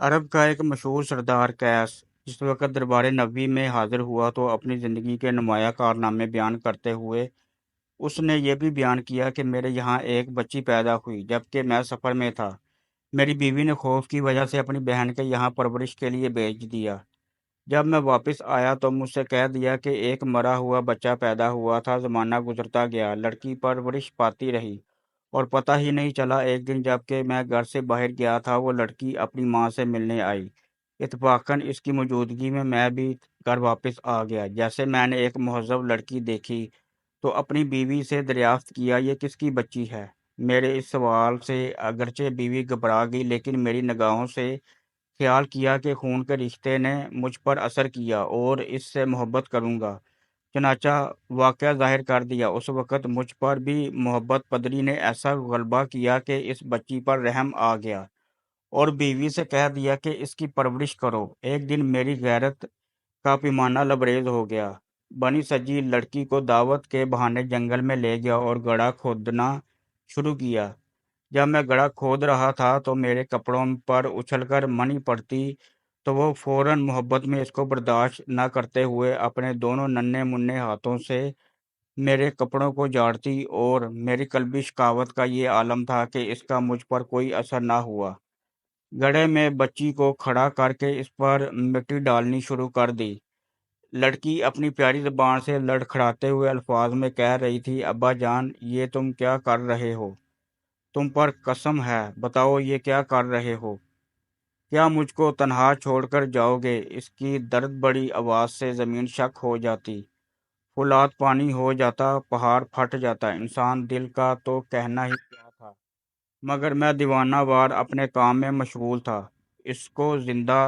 عرب کا ایک مشہور سردار قیس جس وقت دربار نبوی میں حاضر ہوا تو اپنی زندگی کے نمایاں کارنامے بیان کرتے ہوئے اس نے یہ بھی بیان کیا کہ میرے یہاں ایک بچی پیدا ہوئی جبکہ میں سفر میں تھا۔ میری بیوی نے خوف کی وجہ سے اپنی بہن کے یہاں پرورش کے لیے بھیج دیا۔ جب میں واپس آیا تو مجھ سے کہہ دیا کہ ایک مرا ہوا بچہ پیدا ہوا تھا۔ زمانہ گزرتا گیا، لڑکی پرورش پاتی رہی اور پتہ ہی نہیں چلا۔ ایک دن جب کہ میں گھر سے باہر گیا تھا وہ لڑکی اپنی ماں سے ملنے آئی۔ اتفاقاً اس کی موجودگی میں بھی گھر واپس آ گیا۔ جیسے میں نے ایک مہذب لڑکی دیکھی تو اپنی بیوی سے دریافت کیا یہ کس کی بچی ہے۔ میرے اس سوال سے اگرچہ بیوی گھبرا گئی لیکن میری نگاہوں سے خیال کیا کہ خون کے رشتے نے مجھ پر اثر کیا اور اس سے محبت کروں گا۔ چنانچہ واقعہ ظاہر کر دیا۔ اس وقت مجھ پر بھی محبت پدری نے ایسا غلبہ کیا کہ اس بچی پر رحم آ گیا اور بیوی سے کہہ دیا کہ اس کی پرورش کرو۔ ایک دن میری غیرت کا پیمانہ لبریز ہو گیا۔ بنی سجی لڑکی کو دعوت کے بہانے جنگل میں لے گیا اور گڑھا کھودنا شروع کیا۔ جب میں گڑھا کھود رہا تھا تو میرے کپڑوں پر اچھل کر منی پڑتی تو وہ فوراً محبت میں اس کو برداشت نہ کرتے ہوئے اپنے دونوں ننھے منھے ہاتھوں سے میرے کپڑوں کو جاڑتی، اور میری قلبی شقاوت کا یہ عالم تھا کہ اس کا مجھ پر کوئی اثر نہ ہوا۔ گڑھے میں بچی کو کھڑا کر کے اس پر مٹی ڈالنی شروع کر دی۔ لڑکی اپنی پیاری زبان سے لڑکھڑاتے ہوئے الفاظ میں کہہ رہی تھی، ابا جان یہ تم کیا کر رہے ہو؟ تم پر قسم ہے، بتاؤ یہ کیا کر رہے ہو؟ کیا مجھ کو تنہا چھوڑ کر جاؤ گے؟ اس کی درد بڑی آواز سے زمین شک ہو جاتی، فولاد پانی ہو جاتا، پہاڑ پھٹ جاتا۔ انسان دل کا تو کہنا ہی کیا تھا، مگر میں دیوانہ وار اپنے کام میں مشغول تھا۔ اس کو زندہ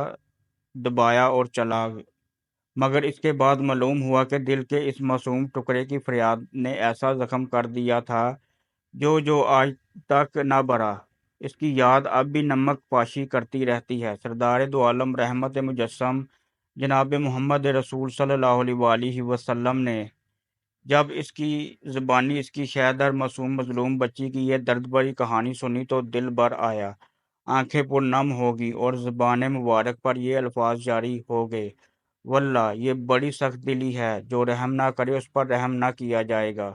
دبایا اور چلا، مگر اس کے بعد معلوم ہوا کہ دل کے اس معصوم ٹکڑے کی فریاد نے ایسا زخم کر دیا تھا جو آج تک نہ بھرا۔ اس کی یاد اب بھی نمک پاشی کرتی رہتی ہے۔ سردار دو عالم رحمت مجسم جناب محمد رسول صلی اللہ علیہ وآلہ وسلم نے جب اس کی زبانی اس کی شہدر معصوم مظلوم بچی کی یہ درد بھری کہانی سنی تو دل بھر آیا، آنکھیں پر نم ہوگی اور زبان مبارک پر یہ الفاظ جاری ہو گئے، واللہ یہ بڑی سخت دلی ہے، جو رحم نہ کرے اس پر رحم نہ کیا جائے گا۔